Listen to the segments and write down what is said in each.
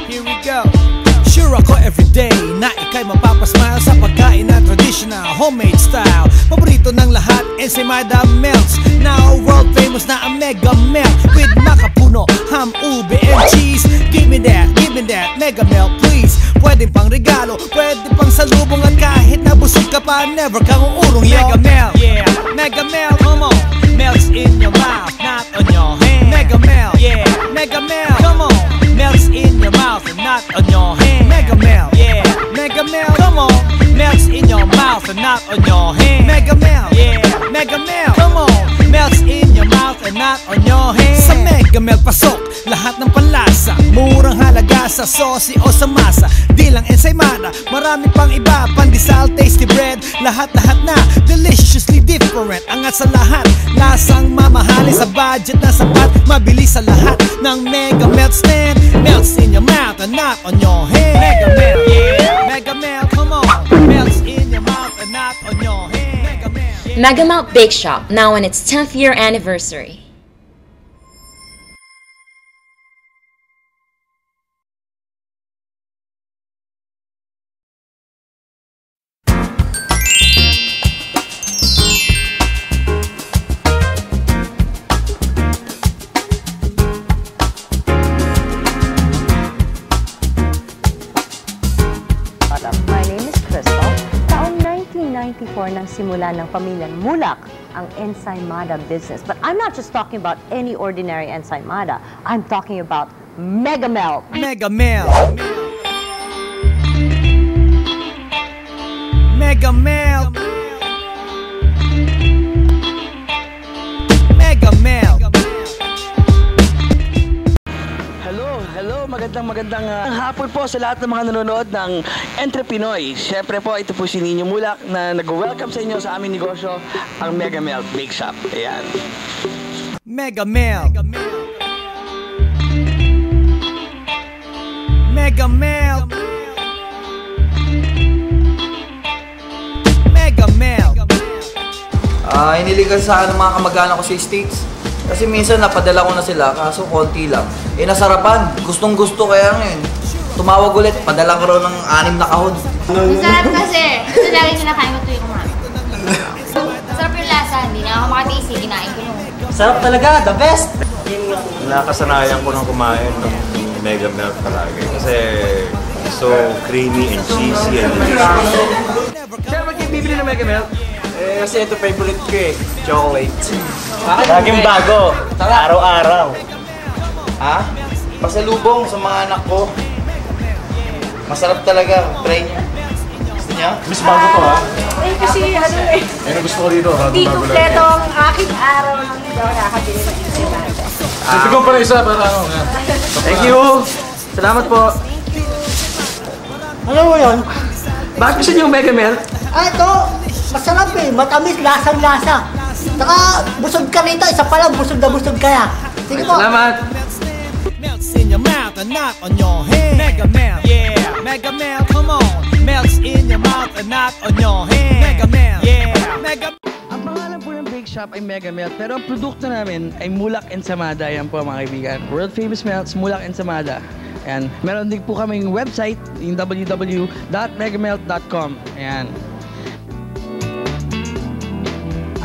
Here we go. Sure ako everyday na ika'y mapapasmile sa pagkain na traditional homemade style. Paborito ng lahat, ensaymada melts. Now world famous na ang Mega Melt with makapuno, ham, ube, and cheese. Give me that Mega Melt please. Pwede pang regalo, pwede pang salubong. At kahit nabusog ka pa, never kang uurong. Mega Melt, yeah, Mega Melt, come on. Melts in your mouth, not on your hand. Mega Melt, yeah, Mega Melt, come on. Melts in your mouth and not on your hand. Mega Melt, yeah, Mega Melt, come on. Melts in your mouth and not on your hand. Mega Melt, yeah, Mega Melt, come on. Melts in your mouth and not on your hand. Sa Mega Melt pasok lahat ng panlasa. Murang halaga sa saucy o sa masa. Di lang ensaymada, marami pang iba. Pandesal, tasty bread, lahat-lahat na deliciously different. Angat sa lahat, lasang mamahali sa budget na sapat. Mabilis sa lahat ng Mega Melt stand. Melts in your mouth and not on your hand. Mega Melt, yeah, Mega Melt, come on. Melts in your mouth and not on your hand. Mega Melt, yeah. Mega Melt Bake Shop, now on its 10th year anniversary. My name is Crystal. Taong 1994 nang simula ng pamilyang Mulak ang ensaymada business. But I'm not just talking about any ordinary ensaymada. I'm talking about Mega Melt. Mega Melt. Mega Melt. Mega Melt. Hello, magandang hapon po sa lahat ng mga nanonood ng Entrepinoy. Siyempre po, ito po si Nino Mulak na nag-welcome sa inyo sa aming negosyo, ang Mega Melt Bake Shop. Ayan. Mega Melt. Mega Melt. Mega Melt. Hinilig kasi sa akin ng mga kamag-anak ko sa States. Kasi minsan napadala ko na sila, kaso konti lang. Nasarapan. Gustong-gusto kaya ngayon. Tumawag ulit, padala ko raw ng 6 na kahon. Masarap kasi. Ito lagi kinakain ko tuwing kumain. Sarap yung lasa, hindi na ako makatisi, kinain ko nung. Sarap talaga, the best! Nakasanayan ko nang kumain ng Mega Melt palagi. Kasi so creamy and cheesy and delicious. Sir, ba't kayo bibili ng Mega Melt? Kasi ito favorite ko eh, chocolate. Laging bago, araw-araw. Ha? Pasalubong sa mga anak ko. Masarap talaga, try niyo. Gusto niya? Mas bago to ha? Kasi ano eh. Ano gusto ko dito? Hindi kumpleto ang aking araw nang hindi ako nakakabili ng ensaymada. Sige ko para isa para ano. Thank you! Salamat po! Ano mo yun? Bakit gusto niyo yung Mega Melt? Ito, masarap eh. Matamis, lasang-lasa. Saka, busog ka rito. Isa pa lang, busog na busog ka na. Sige po. Salamat! Melts in your mouth and not on your hand. Mega Melt, yeah, Mega Melt, come on. Melts in your mouth and not on your hand. Mega Melt, yeah, Mega. Ang pangalan po ng bake shop ay Mega Melt, pero ang produkto namin ay Mulak Ensaymada. Yan po mga kaibigan. World famous melts, Mulak Ensaymada. Ayan. Meron din po kaming website, yung www.megamelt.com. Ayan.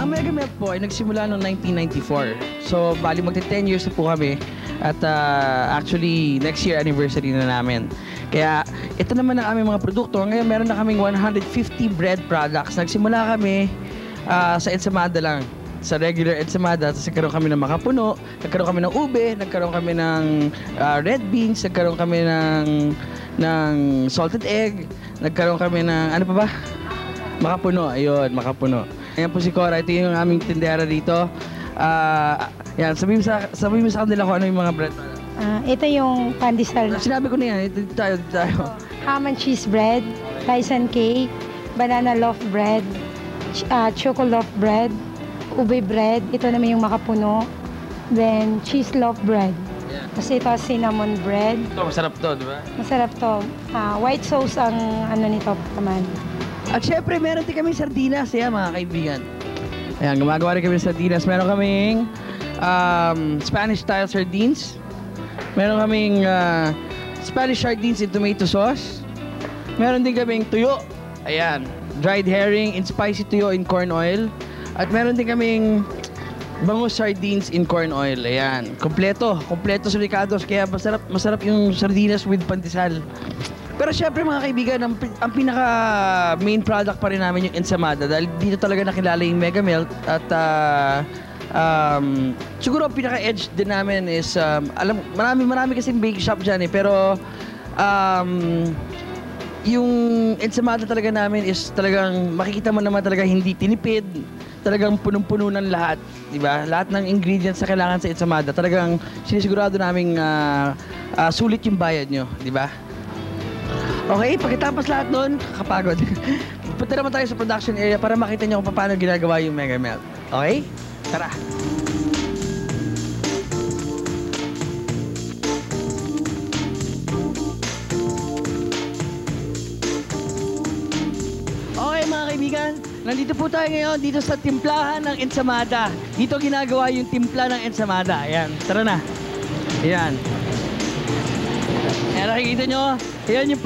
Ang Mega Melt po ay nagsimula noong 1994. So, bali magti-10 years na po kami. At actually, next year anniversary na namin. Kaya, ito naman ang aming mga produkto. Ngayon, meron na kaming 150 bread products. Nagsimula kami sa ensaymada lang. Sa regular ensaymada. Tapos nagkaroon kami ng makapuno, nagkaroon kami ng ube, nagkaroon kami ng red beans, nagkaroon kami ng salted egg, nagkaroon kami ng, ano pa ba? Makapuno, ayun, makapuno. Ayan po si Cora, ito yung aming tindera dito. Yan, sabihin mo sa kanila kung ano yung mga bread. Ito yung pandesal. Sinabi ko na yan, ito tayo. Ham and cheese bread, rice and cake, banana loaf bread, choco loaf bread, ube bread, ito naman yung makapuno, then cheese loaf bread. Yeah. Kasi ito cinnamon bread. Ito, masarap to, di ba? Masarap to. White sauce ang ano nito naman. At syempre, meron din kaming sardinas, yan mga kaibigan. Ayan, gumagawa rin kami ng sardinas. Meron kaming Spanish style sardines. Meron kaming Spanish sardines in tomato sauce. Meron din kaming tuyo. Ayan. Dried herring in spicy tuyo in corn oil. At meron din kaming bangus sardines in corn oil. Ayan. Kompleto sa Ricardo's. Kaya masarap yung sardinas with pandesal. Pero syempre mga kaibigan, ang pinaka main product pa rin namin yung ensamada dahil dito talaga nakilala yung Mega Melt at siguro ang pinaka-edge din namin is marami kasing bake shop dyan pero yung ensamada talaga namin is talagang makikita mo naman talaga hindi tinipid, talagang punong-puno ng lahat, di ba? Lahat ng ingredients na kailangan sa ensamada talagang sinisigurado naming sulit yung bayad nyo, di ba? Okay, pagkatapos lahat nun, kakapagod. Punta naman tayo sa production area para makita nyo kung paano ginagawa yung Mega Melt. Okay? Tara! Okay mga kaibigan, nandito po tayo ngayon dito sa timplahan ng ensamada. Dito ginagawa yung timpla ng ensamada. Ayan, tara na. Ayan. Ayan, nakikita nyo, ayan yung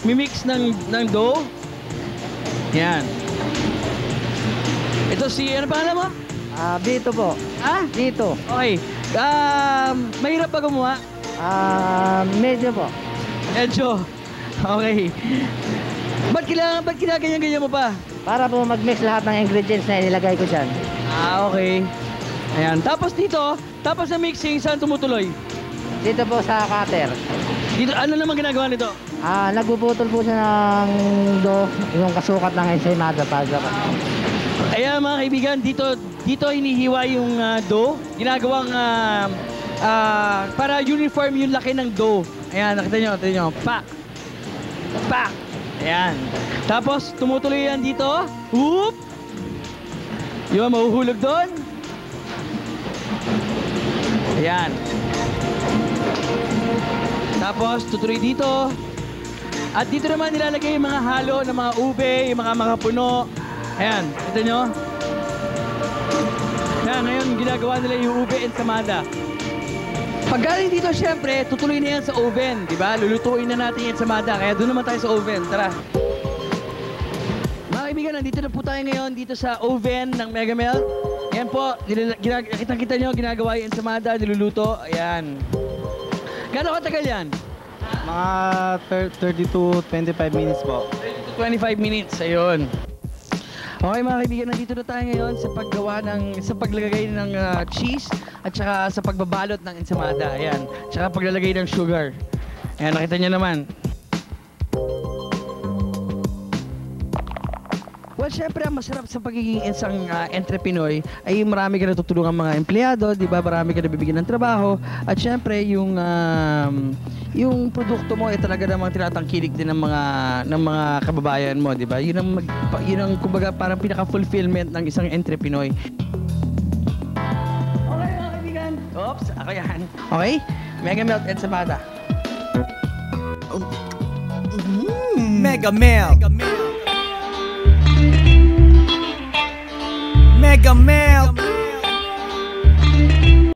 mimix ng dough. Ayan. Ito si, ano pangalan mo? Dito po. Dito. Okay. Mahirap ba gumawa? Medyo po. Medyo. Okay. Ba't kinaganyan-ganyan mo pa? Para po mag-mix lahat ng ingredients na inilagay ko dyan. Okay. Ayan. Tapos dito, tapos na mixing, saan tumutuloy? Dito po sa cutter. Dito, ano naman ginagawa nito? Nagbubutol po siya ng dough, yung kasukat ng ensaymada para. Ayan mga kaibigan, dito hinihiwa yung dough. Ginagawang para uniform yung laki ng dough. Ayan, nakita nyo. Pak! Pak! Ayan. Tapos, tumutuloy yan dito. Whoop! Yung mahuhulog doon. Ayan. Tapos, tutuloy dito. At dito naman nilalagay yung mga halo ng mga ube, yung mga makapuno. Ayan, kita nyo? Ayan, ngayon ginagawa nila yung ube ensamada. Pag galing dito, syempre, tutuloy na yan sa oven, di ba? Lulutuin na natin yung ensamada, kaya doon naman tayo sa oven. Tara! Mga kaibigan, nandito na po tayo ngayon dito sa oven ng Mega Melt. Ayan po, kita nyo, ginagawa yung ensamada, niluluto. Ayan. Gano'ng katagal yan? Mga 30 to 25 minutes po. 30 to 25 minutes, ayun. Okay mga kaibigan, nandito na tayo ngayon sa paglagay ng cheese at saka sa pagbabalot ng ensamada. Ayan. Tsaka paglalagay ng sugar. Ayan, nakita nyo naman. Well, syempre, ang masarap sa pagiging isang entrepreneur ay marami ka natutulungan mga empleyado, di ba? Marami ka nabibigyan ng trabaho. At syempre, yung produkto mo ay talaga namang tinatangkilik din ng mga kababayan mo, di ba? Yun ang kumbaga parang pinaka-fulfillment ng isang entrepreneur. Okay, mga kaibigan. Oops, ako yan. Okay? Mega Melt ensamada. Mega Melt. Mega Melt.